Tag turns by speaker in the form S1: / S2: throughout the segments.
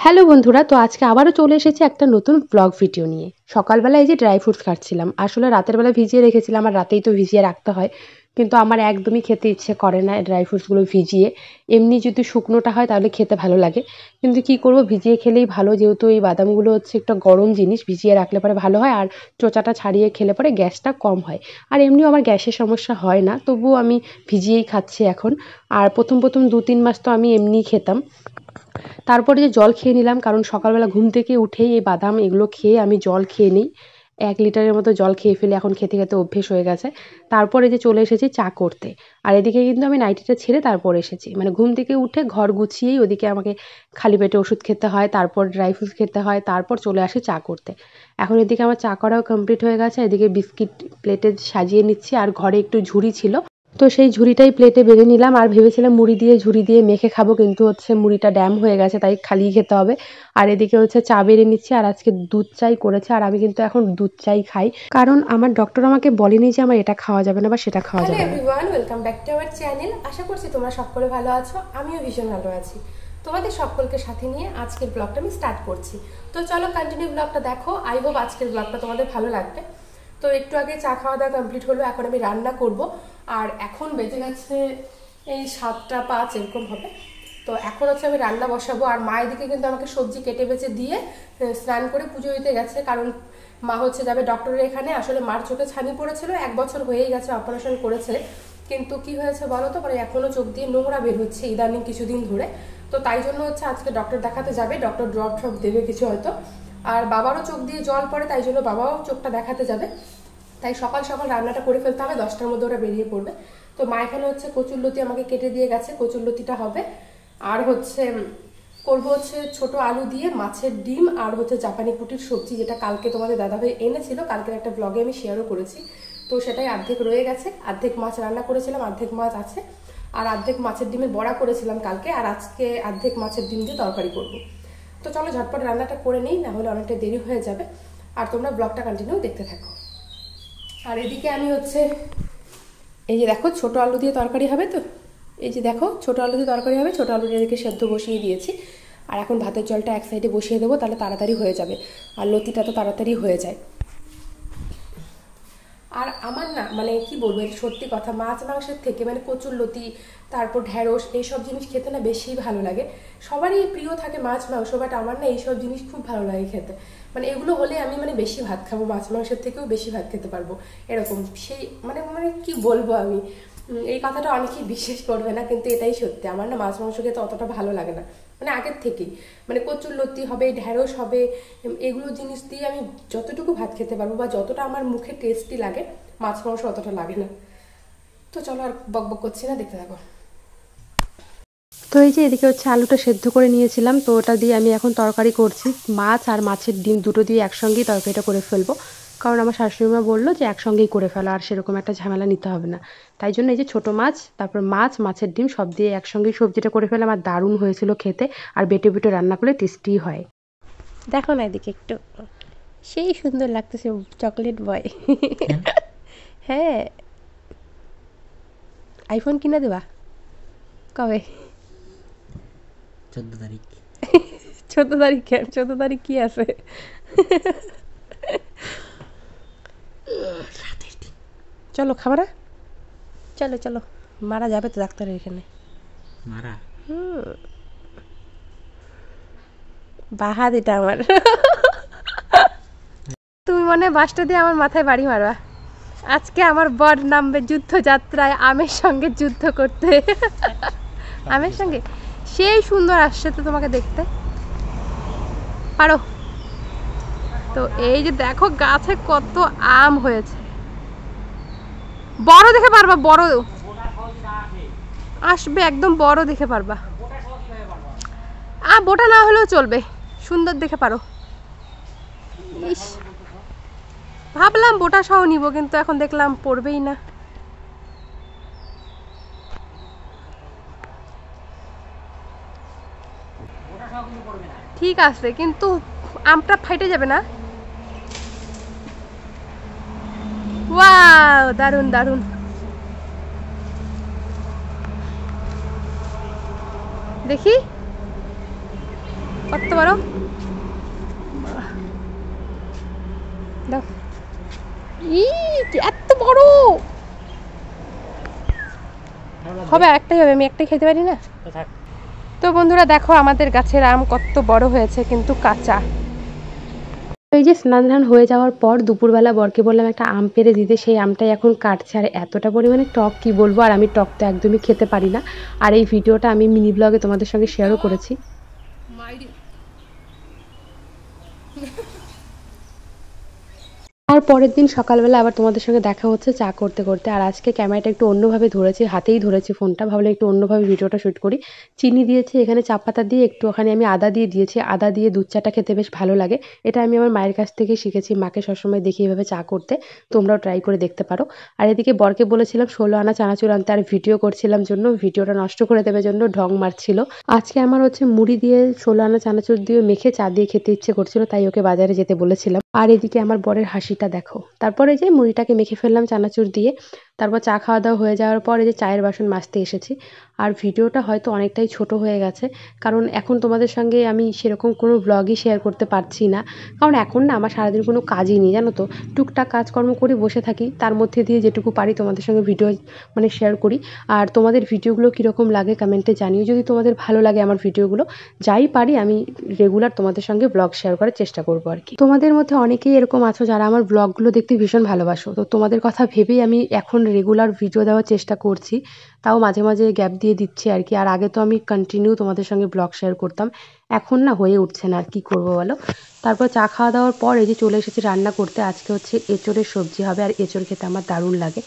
S1: Hello বন্ধুরা, তো আজকে আবারও চলে এসেছি একটা নতুন ব্লগ ভিডিও নিয়ে। সকালবেলা এই যে ড্রাই ফ্রুটস খাচ্ছিলাম। আসলে রাতের বেলা ভিজিয়ে রেখেছিলাম আর রাতেই তো ভিজিয়ে রাখতে হয়। কিন্তু আমার একদমই খেতে ইচ্ছে করে না ড্রাই ফ্রুটসগুলো ভিজিয়ে। এমনি যদি শুকনোটা হয় তাহলে খেতে ভালো লাগে। কিন্তু কি করব, ভিজিয়ে খেলেই ভালো, যেহেতু এই বাদামগুলো হচ্ছে একটা গরম জিনিস, ভিজিয়ে রাখলে পরে ভালো হয় আর চোচাটা ছাড়িয়ে খেলে পরে গ্যাসটা কম হয়। আর এমনিও আমার গ্যাসের সমস্যা হয় না, তবুও আমি ভিজিয়েই খাচ্ছি এখন। আর প্রথম 2-3 মাস তো আমি এমনিই খেতাম। তারপরে যে জল খেয়ে নিলাম, কারণ সকালবেলা ঘুম থেকে উঠেই এই বাদাম এগুলো খেয়ে আমি জল খেয়ে নিই। 1 লিটারের মতো জল খেয়ে ফেলি, এখন খেতে খেতে অভ্যেস হয়ে গেছে। তারপরে যে চলে এসেছি চা করতে। আর এদিকে কিন্তু আমি নাইটিটা ছেড়ে তারপর এসেছি, মানে ঘুম থেকে উঠে ঘর গুছিয়েই ওদিকে আমাকে খালি পেটে ওষুধ খেতে হয়, তারপর ড্রাই ফ্রুটস খেতে হয়, তারপর চলে আসি চা করতে। এখন এদিকে আমার চা করাও কমপ্লিট হয়ে গেছে, এদিকে বিস্কিট প্লেটে সাজিয়ে নিচ্ছি। আর ঘরে একটু ঝুড়ি ছিল, তো সেই ঝুড়িটাই প্লেটে বেড়ে নিলাম। আর ভেবেছিলাম মুড়ি দিয়ে ঝুড়ি দিয়ে মেখে খাবো, কিন্তু হচ্ছে মুড়িটা ড্যাম হয়ে গেছে, তাই খালিই খেতে হবে। আর এদিকে হচ্ছে চা বেড়ে নিচ্ছি, আর আজকে দুধ চাই করেছে, আর আমি কিন্তু এখন দুধ চাই খাই, কারণ আমার ডক্টর আমাকে বলেনি যে আমার এটা খাওয়া যাবে না বা সেটা খাওয়া যাবে না।
S2: Hello everyone, welcome back to our channel. আশা করছি তোমরা সকলে ভালো আছো, আমিও ভীষণ ভালো আছি। তোমাদের সকলকে সাথে নিয়ে আজকের ব্লগটা আমি স্টার্ট করছি। তো চলো কন্টিনিউ ব্লগটা দেখো। আই হোপ আজকের ব্লগটা তোমাদের ভালো লাগবে। তো একটু আগে চা খাওয়া দাওয়া কমপ্লিট হলো, এখন আমি রান্না করব। আর এখন বেজে গেছে এই 7টা 5 এরকম হবে। তো এখন হচ্ছে আমি রান্না বসাবো। আর মায়ের দিকে কিন্তু আমাকে সবজি কেটে বেছে দিয়ে স্নান করে পুজো দিতে গেছে, কারণ মা হচ্ছে যাবে ডক্টরের এখানে। আসলে মার চোখে ছানি পড়েছিল, 1 বছর হয়েই গেছে অপারেশন করেছে, কিন্তু কি হয়েছে বলো তো, মানে এখনো চোখ দিয়ে নোংরা বের হচ্ছে ইদানিং কিছুদিন ধরে। তো তাই জন্য হচ্ছে আজকে ডক্টর দেখাতে যাবে, ডক্টর ড্রপ ট্রপ দেবে কিছু হয়তো। আর বাবারও চোখ দিয়ে জল পড়ে, তাই জন্য বাবাও চোখটা দেখাতে যাবে। তাই সকাল সকাল রান্নাটা করে ফেলতে হবে, 10টার মধ্যে ওরা বেরিয়ে পড়বে। তো মা এখানে হচ্ছে কচুরলতি আমাকে কেটে দিয়ে গেছে, কচুরলতিটা হবে। আর হচ্ছে করবো হচ্ছে ছোট আলু দিয়ে মাছের ডিম, আর হচ্ছে জাপানি পুটির সবজি, যেটা কালকে তোমাদের দাদাভাই এনেছিল, কালকের একটা ব্লগে আমি শেয়ারও করেছি। তো সেটাই অর্ধেক রয়ে গেছে, অর্ধেক মাছ রান্না করেছিলাম, অর্ধেক মাছ আছে। আর অর্ধেক মাছের ডিমের বড়া করেছিলাম কালকে, আর আজকে অর্ধেক মাছের ডিম দিয়ে তরকারি করবো। তো চলো ঝটপট রান্নাটা করে নিই, না হলে অনেকটা দেরি হয়ে যাবে। আর তোমরা ব্লগটা কন্টিনিউ দেখতে থাকো। আর এদিকে আমি হচ্ছে এই যে দেখো ছোট আলু দিয়ে তরকারি হবে, তো এই যে দেখো ছোট আলু দিয়ে তরকারি হবে, ছোট আলুটা এদিকে সেদ্ধ বসিয়ে দিয়েছি। আর এখন ভাতের জলটা এক সাইডে বসিয়ে দেবো, তাহলে তাড়াতাড়ি হয়ে যাবে। আর লতিটা তো তাড়াতাড়ি হয়ে যায়। আর আমার না, মানে কি বলবো, সত্যি কথা, মাছ মাংসের থেকে মানে কচুরলতি, তারপর ঢ্যাঁড়স, এইসব জিনিস খেতে না বেশি ভালো লাগে। সবারই প্রিয় থাকে মাছ মাংস, বাট আমার না এইসব জিনিস খুব ভালো লাগে খেতে। মানে এগুলো হলে আমি মানে বেশি ভাত খাবো, মাছ মাংসের থেকেও বেশি ভাত খেতে পারবো এরকম। সেই মানে মানে কি বলবো আমি, এই কথাটা অনেকেই বিশ্বাস করবে না, কিন্তু এটাই সত্যি। আমার না মাছ মাংস খেতে অতটা ভালো লাগে না, মানে আগের থেকেই। মানে কচুরলতি হবে, ঢ্যাঁড়স হবে, এগুলো জিনিস দিয়ে আমি যতটুকু ভাত খেতে পারবো বা যতটা আমার মুখে টেস্টি লাগে, মাছ মাংস অতটা লাগে না। তো চলো আর বক বক করছি না, দেখতে থাকো।
S1: তো এই যে এদিকে হচ্ছে আলুটা সেদ্ধ করে নিয়েছিলাম, তো ওটা দিয়ে আমি এখন তরকারি করছি। মাছ আর মাছের ডিম দুটো দিয়ে একসঙ্গেই তরকারিটা করে ফেলবো, কারণ আমার শাশুড়িমা বললো যে একসঙ্গেই করে ফেলো, আর সেরকম একটা ঝামেলা নিতে হবে না। তাই জন্য এই যে ছোটো মাছ, তারপর মাছ, মাছের ডিম সব দিয়ে একসঙ্গেই সবজিটা করে ফেলাম। আর দারুণ হয়েছিল খেতে, আর বেটে বেটে রান্না করলে টেস্টি হয়। দেখো না এদিকে একটু, সেই সুন্দর লাগতেছে চকলেট বয়। হ্যাঁ, আইফোন কিনে দেবা কবে?
S3: 14 তারিখ।
S1: 14 তারিখ? 14 তারিখ কি আছে? চলো খাবার, চলো চলো, মারা যাবে তো ডাক্তারের এখানে।
S3: মারা
S1: বাহাদ এটা আমার। তুমি মনে হয় বাসটা দিয়ে আমার মাথায় বাড়ি মারবা। আজকে আমার বর নামবে যুদ্ধযাত্রায় আমের সঙ্গে যুদ্ধ করতে। আমের সঙ্গে সেই সুন্দর আসছে তো তোমাকে দেখতে পারো। তো এই যে দেখো গাছে কত আম হয়েছে, বড় দেখে পারবা, বড় আসবে একদম, বড় দেখে পারবা। বোটা না হলেও চলবে, সুন্দর দেখে পারো। ইস, ভাবলাম বোটা সহ নিব, কিন্তু এখন দেখলাম পড়বেই না। ঠিক আছে, কিন্তু আমটা ফাইটে যাবে না। ওয়াও, দারুন দারুন। দেখি
S2: কত বড় দাও, এত বড় হবে, একটাই হবে, আমি একটাই খেতে পারি না। তো বন্ধুরা দেখো আমাদের গাছের আম কত বড় হয়েছে কিন্তু কাঁচা।
S1: এই যে স্নান ধান হয়ে যাওয়ার পর দুপুরবেলা বরকে বললাম একটা আম পেড়ে দিতে, সেই আমটাই এখন কাটছে। আর এতটা পরিমাণে টক কি বলবো, আর আমি টক তো একদমই খেতে পারি না। আর এই ভিডিওটা আমি মিনি ব্লগে তোমাদের সঙ্গে শেয়ারও করেছি। আর পরের দিন সকালবেলা আবার তোমাদের সঙ্গে দেখা হচ্ছে চা করতে করতে। আর আজকে ক্যামেরাটা একটু অন্যভাবে ধরেছি, হাতেই ধরেছি ফোনটা, ভাবলাম একটু অন্যভাবে ভিডিওটা শ্যুট করি। চিনি দিয়েছি এখানে, চা পাতা দিয়ে একটু ওখানে আমি আদা দিয়ে দিয়েছি। আদা দিয়ে দুধ চাটা খেতে বেশ ভালো লাগে। এটা আমি আমার মায়ের কাছ থেকে শিখেছি, মাকে সবসময় দেখি এভাবে চা করতে, তোমরাও ট্রাই করে দেখতে পারো। আর এদিকে বরকে বলেছিলাম 16 আনা চানাচুর আনতে, আর ভিডিও করছিলাম জন্য ভিডিওটা নষ্ট করে দেবে জন্য ঢং মারছিল। আজকে আমার হচ্ছে মুড়ি দিয়ে 16 আনা চানাচুর দিয়ে মেখে চা দিয়ে খেতে ইচ্ছে করছিল, তাই ওকে বাজারে যেতে বলেছিলাম। আর এদিকে আমার বরের হাসিটা দেখো। তারপরে যে মুড়িটাকে মেখে ফেললাম চানাচুর দিয়ে, তারপর চা খাওয়া দাওয়া হয়ে যাওয়ার পর এই যে চায়ের বাসন মাজতে এসেছি। আর ভিডিওটা হয়তো অনেকটাই ছোট হয়ে গেছে, কারণ এখন তোমাদের সঙ্গে আমি সেরকম কোনো ব্লগই শেয়ার করতে পারছি না। কারণ এখন না আমার সারাদিন কোনো কাজই নেই, জানো তো, টুকটাক কাজকর্ম করে বসে থাকি, তার মধ্যে দিয়ে যেটুকু পারি তোমাদের সঙ্গে ভিডিও মানে শেয়ার করি। আর তোমাদের ভিডিওগুলো কীরকম লাগে কমেন্টে জানিও, যদি তোমাদের ভালো লাগে আমার ভিডিওগুলো, যাই পারি আমি রেগুলার তোমাদের সঙ্গে ব্লগ শেয়ার করার চেষ্টা করবো আর কি। তোমাদের মধ্যে অনেকেই এরকম আছো যারা আমার ব্লগগুলো দেখতে ভীষণ ভালোবাসো, তো তোমাদের কথা ভেবেই আমি এখন রেগুলার ভিডিও দেওয়ার চেষ্টা করছি, তাও মাঝে মাঝে গ্যাপ দিয়ে দিচ্ছি আর কি। আর আগে তো আমি কন্টিনিউ তোমাদের সঙ্গে ব্লগ শেয়ার করতাম, এখন না হয়ে উঠছে না, আর কি করবো বলো। তারপর চা খাওয়া দাওয়ার পর এই যে চলে এসেছি রান্না করতে। আজকে হচ্ছে এঁচোড়ের সবজি হবে, আর এঁচোড় খেতে আমার দারুণ লাগে।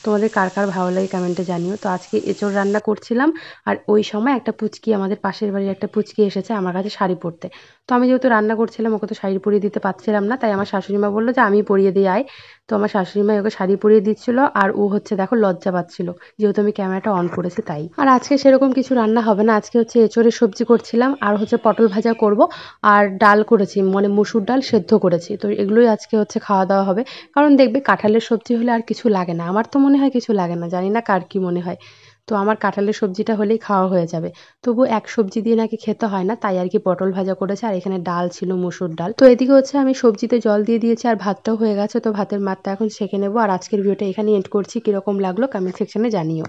S1: তোমাদের কার কার ভালো লাগে কমেন্টে জানিও। তো আজকে এঁচোড় রান্না করছিলাম, আর ওই সময় একটা পুচকি, আমাদের পাশের বাড়ির একটা পুচকি এসেছে আমার কাছে শাড়ি পরতে। তো আমি যেহেতু রান্না করছিলাম, ওকে তো শাড়ি পরিয়ে দিতে পারছিলাম না, তাই আমার শাশুড়ি মা বললো যে আমি পরিয়ে দিই আয়। তো আমার শাশুড়ি মা ওকে শাড়ি পরিয়ে দিচ্ছিল, আর ও হচ্ছে দেখো লজ্জা পাচ্ছিল, যেহেতু আমি ক্যামেরাটা অন করেছি তাই। আর আজকে সেরকম কিছু রান্না হবে না, আজকে হচ্ছে এঁচোড়ের সবজি করছিলাম, আর হচ্ছে পটল ভাজা করব, আর ডাল করেছি, মানে মসুর ডাল সেদ্ধ করেছি। তো এগুলোই আজকে হচ্ছে খাওয়া দাওয়া হবে। কারণ দেখবে কাঁঠালের সবজি হলে আর কিছু লাগে না, আমার তো মনে হয় কিছু লাগে না, জানি না কার কি মনে হয়। তো আমার কাঁঠালের সবজিটা হলেই খাওয়া হয়ে যাবে। তবু এক সবজি দিয়ে নাকি খেতে হয় না, তাই আর কি পটল ভাজা করেছে, আর এখানে ডাল ছিল মসুর ডাল। তো এদিকে হচ্ছে আমি সবজিতে জল দিয়ে দিয়েছি, আর ভাতটাও হয়ে গেছে, তো ভাতের মাত্রা এখন সেঁকে নেবো। আর আজকের ভিডিওটা এখানে এন্ড করছি, কিরকম লাগলো কমেন্ট সেকশনে জানিও।